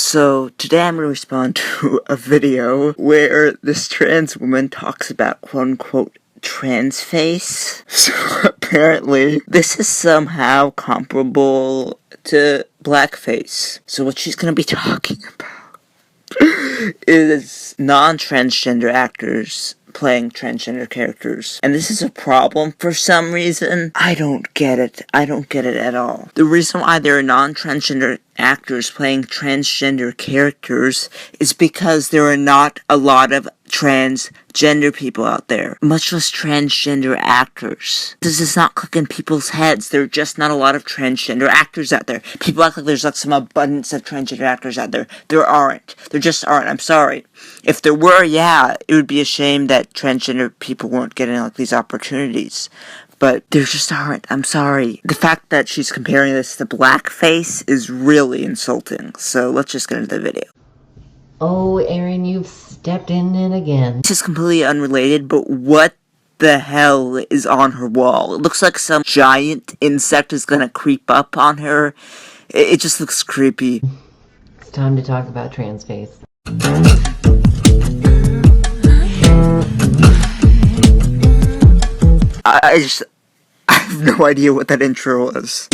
So, today I'm going to respond to a video where this trans woman talks about quote-unquote trans face. So, apparently, this is somehow comparable to Blackface. So, what she's going to be talking about is non-transgender actors playing transgender characters. And this is a problem for some reason. I don't get it. I don't get it at all. The reason why there are non-transgender actors playing transgender characters is because there are not a lot of transgender people out there, much less transgender actors. This does not click in people's heads. There are just not a lot of transgender actors out there. People act like there's like some abundance of transgender actors out there. There aren't. There just aren't. I'm sorry. If there were, yeah, it would be a shame that transgender people weren't getting like these opportunities. But there just aren't. I'm sorry. The fact that she's comparing this to Blackface is really insulting. So let's just get into the video. Oh, Erin, you've stepped in it again. This is completely unrelated, but what the hell is on her wall? It looks like some giant insect is gonna creep up on her. It just looks creepy. It's time to talk about trans face. I have no idea what that intro was.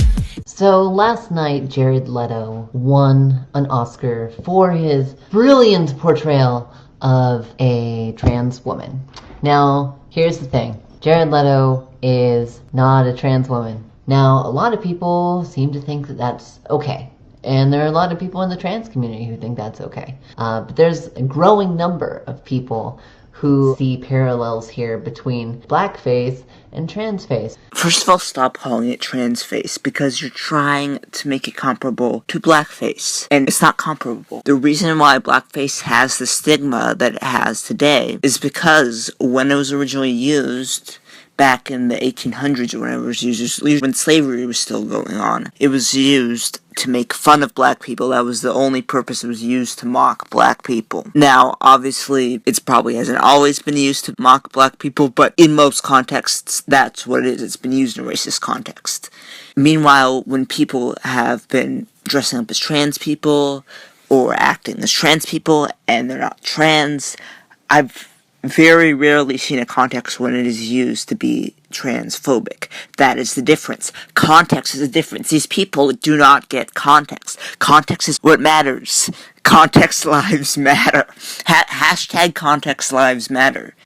So last night, Jared Leto won an Oscar for his brilliant portrayal of a trans woman. Now, here's the thing. Jared Leto is not a trans woman. Now, a lot of people seem to think that that's okay. And there are a lot of people in the trans community who think that's okay. But there's a growing number of people who see parallels here between blackface and transface. First of all, stop calling it transface, because you're trying to make it comparable to blackface. And it's not comparable. The reason why blackface has the stigma that it has today is because when it was originally used, back in the 1800s or whenever it was used, when slavery was still going on, it was used to make fun of black people. That was the only purpose it was used, to mock black people. Now, obviously, it probably hasn't always been used to mock black people, but in most contexts, that's what it is. It's been used in a racist context. Meanwhile, when people have been dressing up as trans people, or acting as trans people, and they're not trans, I've very rarely seen a context when it is used to be transphobic. That is the difference. Context is the difference. These people do not get context. Context is what matters. Context lives matter. Hashtag context lives matter.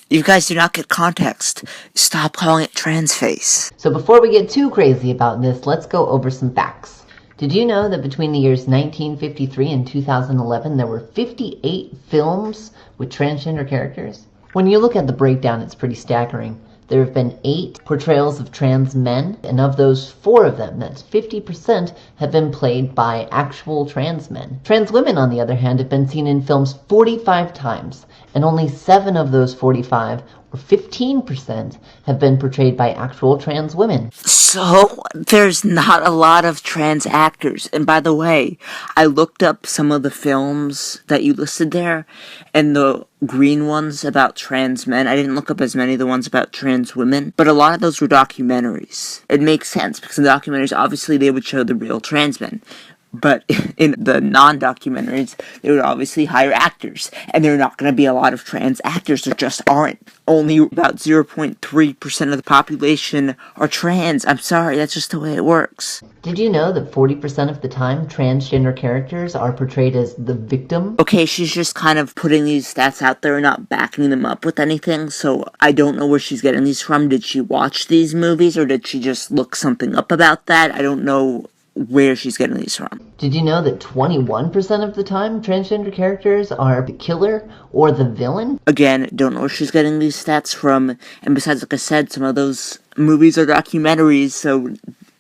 You guys do not get context. Stop calling it transface. So before we get too crazy about this, let's go over some facts. Did you know that between the years 1953 and 2011, there were 58 films with transgender characters? When you look at the breakdown, it's pretty staggering. There have been 8 portrayals of trans men, and of those, 4 of them, that's 50%, have been played by actual trans men. Trans women, on the other hand, have been seen in films 45 times, and only 7 of those 45, or 15%, have been portrayed by actual trans women. So, there's not a lot of trans actors. And by the way, I looked up some of the films that you listed there, and the green ones about trans men. I didn't look up as many of the ones about trans women, but a lot of those were documentaries. It makes sense, because in the documentaries, obviously, they would show the real trans men. But in the non-documentaries, they would obviously hire actors. And there are not going to be a lot of trans actors. There just aren't. Only about 0.3% of the population are trans. I'm sorry, that's just the way it works. Did you know that 40% of the time, transgender characters are portrayed as the victim? Okay, she's just kind of putting these stats out there and not backing them up with anything, so I don't know where she's getting these from. Did she watch these movies, or did she just look something up about that? I don't know where she's getting these from. Did you know that 21% of the time transgender characters are the killer or the villain? Again, don't know where she's getting these stats from, and besides, like I said, some of those movies are documentaries, so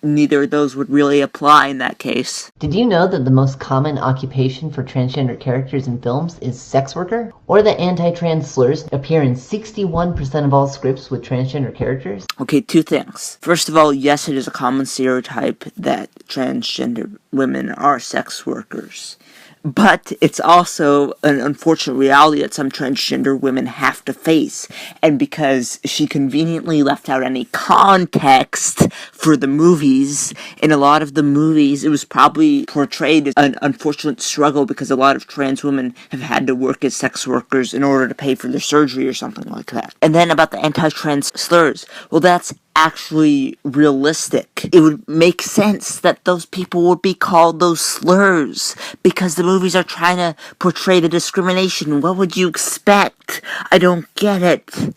neither of those would really apply in that case. Did you know that the most common occupation for transgender characters in films is sex worker? Or that anti-trans slurs appear in 61% of all scripts with transgender characters? Okay, 2 things. First of all, yes, it is a common stereotype that transgender women are sex workers. But it's also an unfortunate reality that some transgender women have to face. And because she conveniently left out any context for the movies, in a lot of the movies, it was probably portrayed as an unfortunate struggle because a lot of trans women have had to work as sex workers in order to pay for their surgery or something like that. And then about the anti-trans slurs. Well, that's actually realistic. It would make sense that those people would be called those slurs because the movies are trying to portray the discrimination. What would you expect? I don't get it.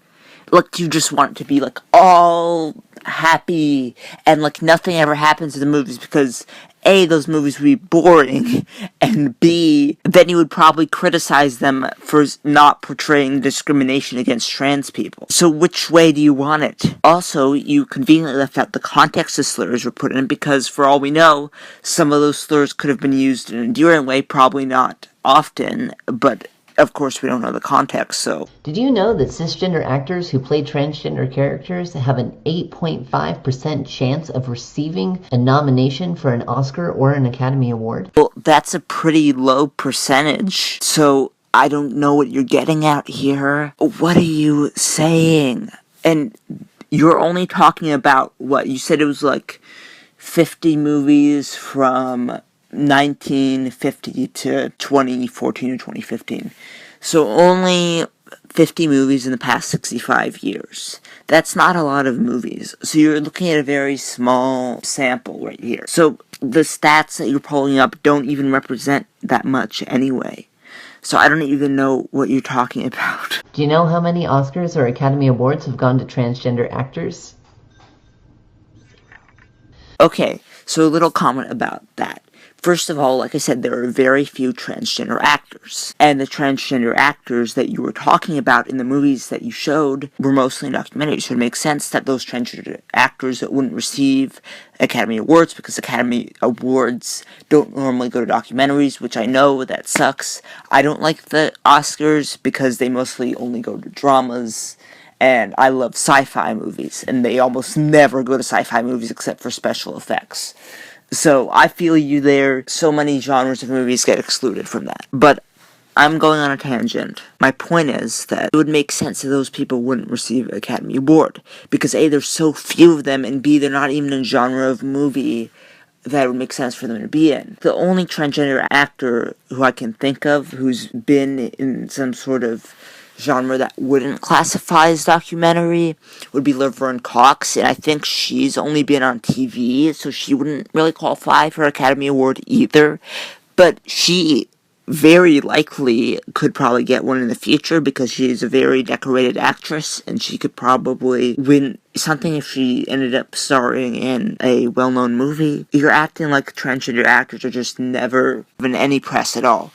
Like, you just want it to be like all happy and like nothing ever happens in the movies because A, those movies would be boring, and B, then you would probably criticize them for not portraying discrimination against trans people. So which way do you want it? Also, you conveniently left out the context the slurs were put in because, for all we know, some of those slurs could have been used in an endearing way, probably not often, but of course we don't know the context, so. Did you know that cisgender actors who play transgender characters have an 8.5% chance of receiving a nomination for an Oscar or an Academy Award? Well, that's a pretty low percentage, so I don't know what you're getting at here. What are you saying? And you're only talking about what? You said it was like 50 movies from 1950 to 2014 or 2015. So only 50 movies in the past 65 years. That's not a lot of movies. So you're looking at a very small sample right here. So the stats that you're pulling up don't even represent that much anyway. So I don't even know what you're talking about. Do you know how many Oscars or Academy Awards have gone to transgender actors? Okay, so a little comment about that. First of all, like I said, there are very few transgender actors. And the transgender actors that you were talking about in the movies that you showed were mostly in documentaries. So it makes sense that those transgender actors that wouldn't receive Academy Awards, because Academy Awards don't normally go to documentaries, which I know that sucks. I don't like the Oscars because they mostly only go to dramas. And I love sci-fi movies, and they almost never go to sci-fi movies except for special effects. So I feel you there. So many genres of movies get excluded from that. But I'm going on a tangent. My point is that it would make sense that those people wouldn't receive an Academy Award. Because A, there's so few of them, and B, they're not even in a genre of movie that would make sense for them to be in. The only transgender actor who I can think of who's been in some sort of genre that wouldn't classify as documentary would be Laverne Cox, and I think she's only been on TV, so she wouldn't really qualify for an Academy Award either, but she very likely could probably get one in the future because she's a very decorated actress, and she could probably win something if she ended up starring in a well-known movie. You're acting like transgender actors are just never given any press at all,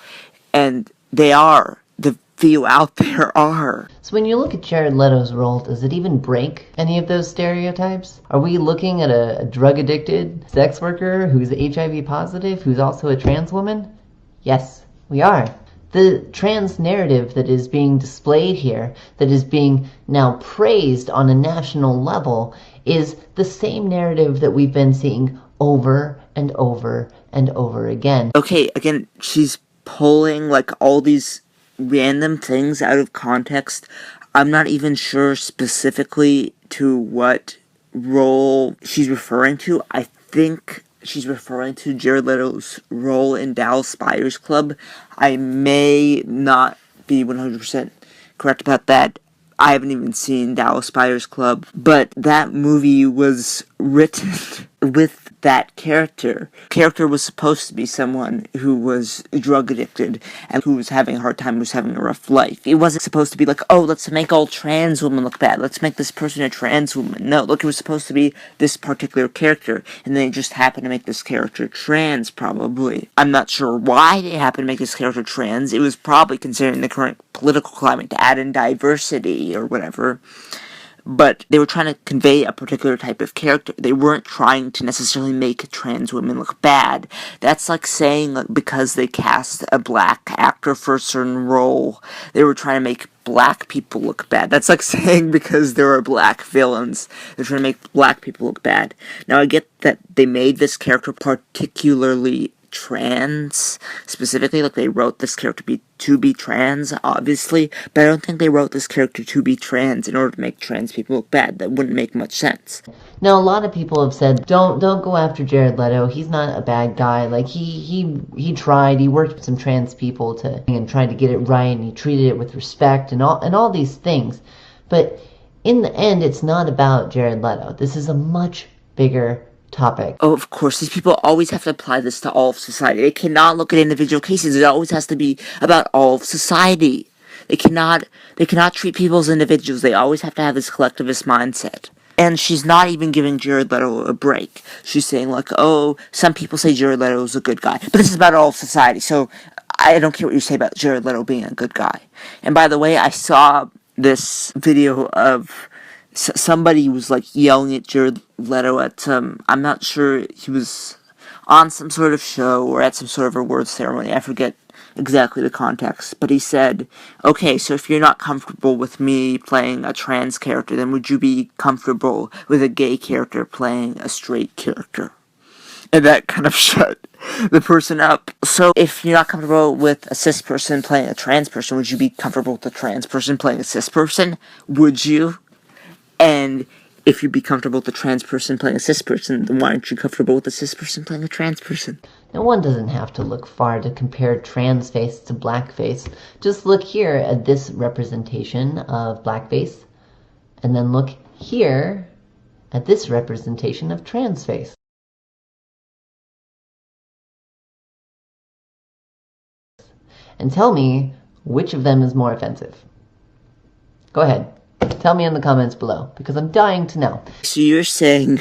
and they are. The few out there are. So when you look at Jared Leto's role, does it even break any of those stereotypes? Are we looking at a drug-addicted sex worker who's HIV positive, who's also a trans woman? Yes, we are. The trans narrative that is being displayed here, that is being now praised on a national level, is the same narrative that we've been seeing over and over and over again. Okay, again, she's pulling like all these random things out of context. I'm not even sure specifically to what role she's referring to. I think she's referring to Jared Leto's role in Dallas Buyers Club. I may not be 100% correct about that. I haven't even seen Dallas Buyers Club, but that movie was written with that character. Character was supposed to be someone who was drug addicted and who was having a hard time, was having a rough life. It wasn't supposed to be like, oh, let's make all trans women look bad. Let's make this person a trans woman. No, look, it was supposed to be this particular character, and they just happened to make this character trans, probably. I'm not sure why they happened to make this character trans. It was probably considering the current political climate to add in diversity or whatever. But they were trying to convey a particular type of character. They weren't trying to necessarily make trans women look bad. That's like saying, like, because they cast a black actor for a certain role, they were trying to make black people look bad. That's like saying because there are black villains, they're trying to make black people look bad. Now, I get that they made this character particularly trans specifically. Like, they wrote this character to be trans, obviously, but I don't think they wrote this character to be trans in order to make trans people look bad. That wouldn't make much sense. Now, a lot of people have said, don't go after Jared Leto. He's not a bad guy. Like, he tried. He worked with some trans people and tried to get it right, and he treated it with respect and all these things. But in the end, it's not about Jared Leto. This is a much bigger topic. Oh, of course, these people always have to apply this to all of society. They cannot look at individual cases. It always has to be about all of society. They cannot treat people as individuals. They always have to have this collectivist mindset. And she's not even giving Jared Leto a break. She's saying, like, oh, some people say Jared Leto is a good guy. But this is about all of society, so I don't care what you say about Jared Leto being a good guy. And by the way, I saw this video of somebody was, like, yelling at Jared Leto at some, I'm not sure, he was on some sort of show or at some sort of award ceremony. I forget exactly the context, but he said, okay, so if you're not comfortable with me playing a trans character, then would you be comfortable with a gay character playing a straight character? And that kind of shut the person up. So if you're not comfortable with a cis person playing a trans person, would you be comfortable with a trans person playing a cis person? Would you? And if you'd be comfortable with a trans person playing a cis person, then why aren't you comfortable with a cis person playing a trans person? Now, one doesn't have to look far to compare trans face to blackface. Just look here at this representation of blackface, and then look here at this representation of trans face. And tell me which of them is more offensive. Go ahead. Tell me in the comments below, because I'm dying to know. So you're saying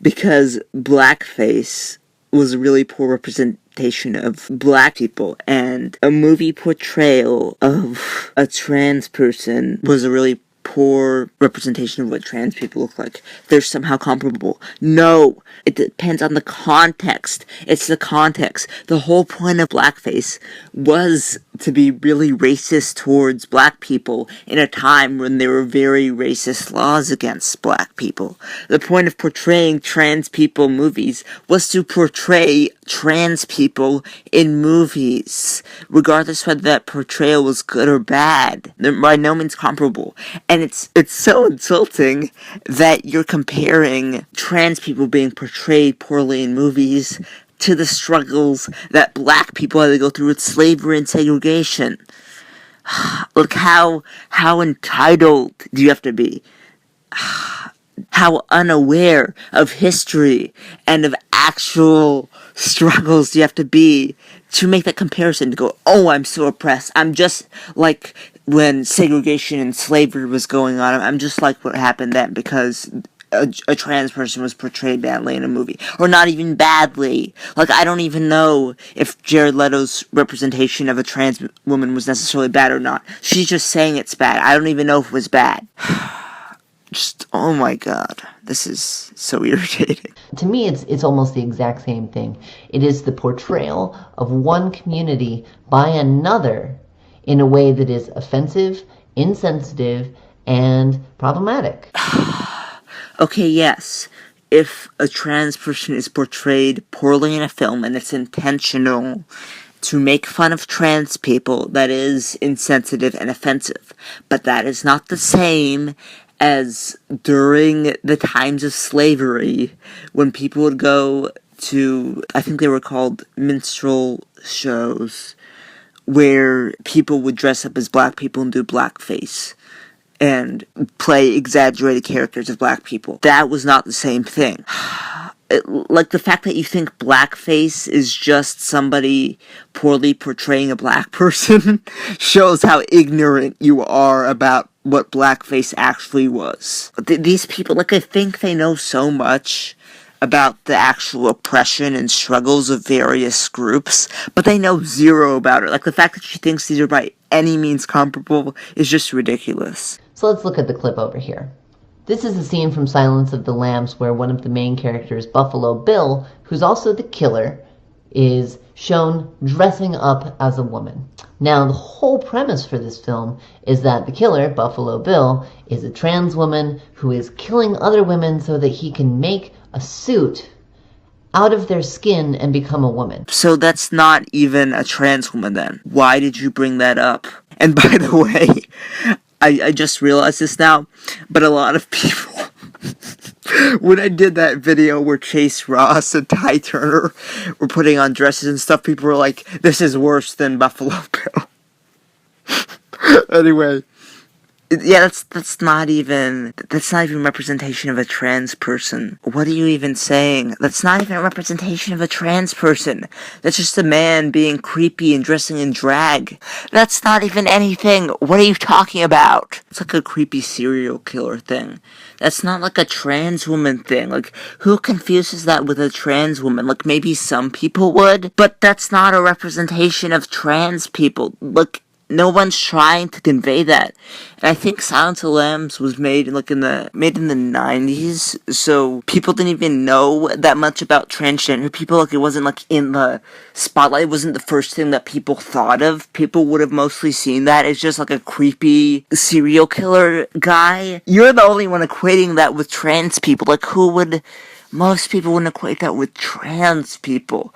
because blackface was a really poor representation of black people, and a movie portrayal of a trans person was a really poor representation of what trans people look like, they're somehow comparable? No! It depends on the context. It's the context. The whole point of blackface was to be really racist towards black people in a time when there were very racist laws against black people. The point of portraying trans people in movies was to portray trans people in movies, regardless whether that portrayal was good or bad. They're by no means comparable. And it's so insulting that you're comparing trans people being portrayed poorly in movies to the struggles that black people had to go through with slavery and segregation. Look how entitled do you have to be? How unaware of history and of actual struggles do you have to be to make that comparison, to go, oh, I'm so oppressed. I'm just like when segregation and slavery was going on. I'm just like what happened then because a trans person was portrayed badly in a movie. Or not even badly. Like, I don't even know if Jared Leto's representation of a trans woman was necessarily bad or not. She's just saying it's bad. I don't even know if it was bad. Just, oh my god, this is so irritating. To me, it's almost the exact same thing. It is the portrayal of one community by another in a way that is offensive, insensitive, and problematic. Okay, yes, if a trans person is portrayed poorly in a film and it's intentional to make fun of trans people, that is insensitive and offensive. But that is not the same as during the times of slavery, when people would go to, I think they were called minstrel shows, where people would dress up as black people and do blackface and play exaggerated characters of black people. That was not the same thing. Like, the fact that you think blackface is just somebody poorly portraying a black person shows how ignorant you are about what blackface actually was. These people, like, I think they know so much about the actual oppression and struggles of various groups, but they know zero about it. Like, the fact that she thinks these are by any means comparable is just ridiculous. So let's look at the clip over here. This is a scene from Silence of the Lambs where one of the main characters, Buffalo Bill, who's also the killer, is shown dressing up as a woman. Now, the whole premise for this film is that the killer, Buffalo Bill, is a trans woman who is killing other women so that he can make a suit out of their skin and become a woman. So that's not even a trans woman then. Why did you bring that up? And by the way, I just realized this now, but a lot of people, when I did that video where Chase Ross and Ty Turner were putting on dresses and stuff, people were like, this is worse than Buffalo Bill. Anyway. Yeah, that's not even representation of a trans person. What are you even saying? That's not even a representation of a trans person. That's just a man being creepy and dressing in drag. That's not even anything. What are you talking about? It's like a creepy serial killer thing. That's not like a trans woman thing. Like, who confuses that with a trans woman? Like, maybe some people would, but that's not a representation of trans people. Like, no one's trying to convey that. And I think Silence of the Lambs was made in the 90s, so people didn't even know that much about transgender people. Like, it wasn't like in the spotlight. It wasn't the first thing that people thought of. People would have mostly seen that as just like a creepy serial killer guy. You're the only one equating that with trans people. Like, most people wouldn't equate that with trans people.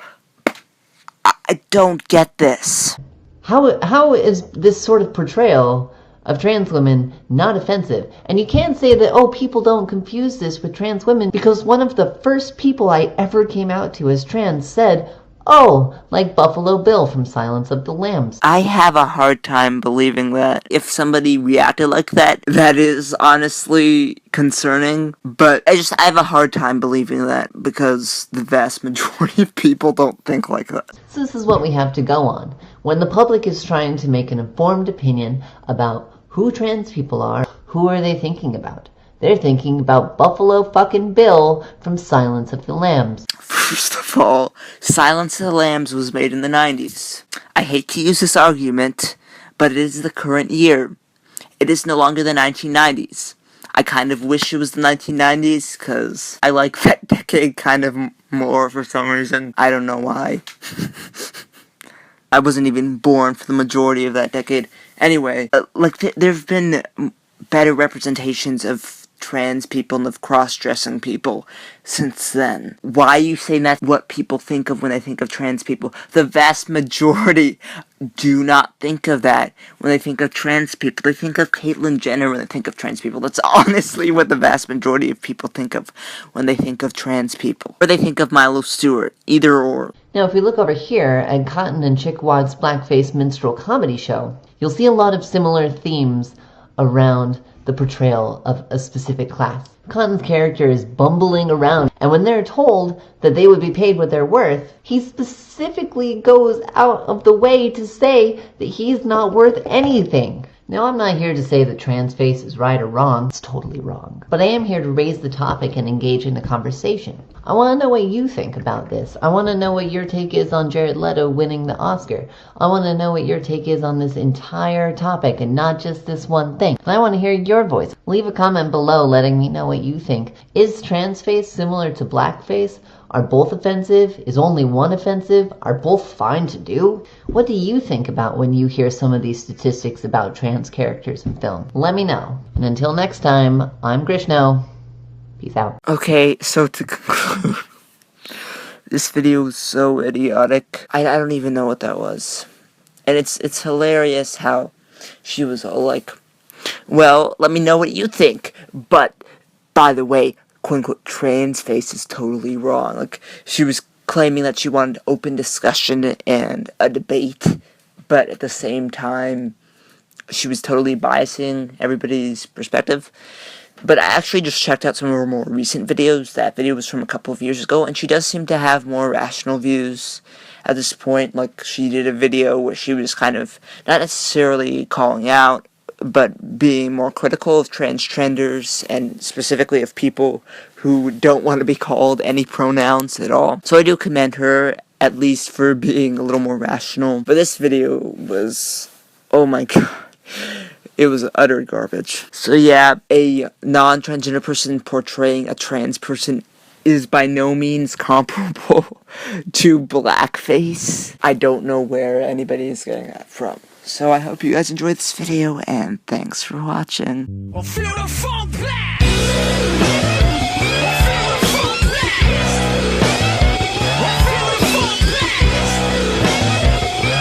I don't get this. How is this sort of portrayal of trans women not offensive? And you can't say that, oh, people don't confuse this with trans women, because one of the first people I ever came out to as trans said, oh, like Buffalo Bill from Silence of the Lambs. I have a hard time believing that. If somebody reacted like that, that is honestly concerning. But I have a hard time believing that because the vast majority of people don't think like that. So this is what we have to go on. When the public is trying to make an informed opinion about who trans people are, who are they thinking about? They're thinking about Buffalo fucking Bill from Silence of the Lambs. First of all, Silence of the Lambs was made in the 90s. I hate to use this argument, but it is the current year. It is no longer the 1990s. I kind of wish it was the 1990s, because I like that decade kind of more for some reason. I don't know why. I wasn't even born for the majority of that decade. Anyway, there have been better representations of trans people and of cross-dressing people since then. Why are you saying that's what people think of when they think of trans people? The vast majority do not think of that when they think of trans people. They think of Caitlyn Jenner when they think of trans people. That's honestly what the vast majority of people think of when they think of trans people. Or they think of Milo Stewart. Either or. Now, if we look over here at Cotton and Chickwad's Blackface minstrel comedy show, you'll see a lot of similar themes around the portrayal of a specific class. Cotton's character is bumbling around, and when they're told that they would be paid what they're worth, he specifically goes out of the way to say that he's not worth anything. Now, I'm not here to say that Transface is right or wrong. It's totally wrong. But I am here to raise the topic and engage in the conversation. I want to know what you think about this. I want to know what your take is on Jared Leto winning the Oscar. I want to know what your take is on this entire topic and not just this one thing. And I want to hear your voice. Leave a comment below letting me know what you think. Is Transface similar to Blackface? Are both offensive? Is only one offensive? Are both fine to do? What do you think about when you hear some of these statistics about trans characters in film? Let me know. And until next time, I'm Grishno. Peace out. Okay, so to conclude, this video was so idiotic. I don't even know what that was. And it's hilarious how she was all like, well, let me know what you think. But, by the way, quote-unquote, Transface is totally wrong. Like, she was claiming that she wanted open discussion and a debate, but at the same time, she was totally biasing everybody's perspective. But I actually just checked out some of her more recent videos. That video was from a couple of years ago, and she does seem to have more rational views at this point. Like, she did a video where she was kind of, not necessarily calling out, but being more critical of transgenders, and specifically of people who don't want to be called any pronouns at all. So I do commend her, at least for being a little more rational. But this video was, oh my god, it was utter garbage. So yeah, a non-transgender person portraying a trans person is by no means comparable to Blackface. I don't know where anybody is getting that from. So I hope you guys enjoyed this video, and thanks for watching. Feel the funk blast!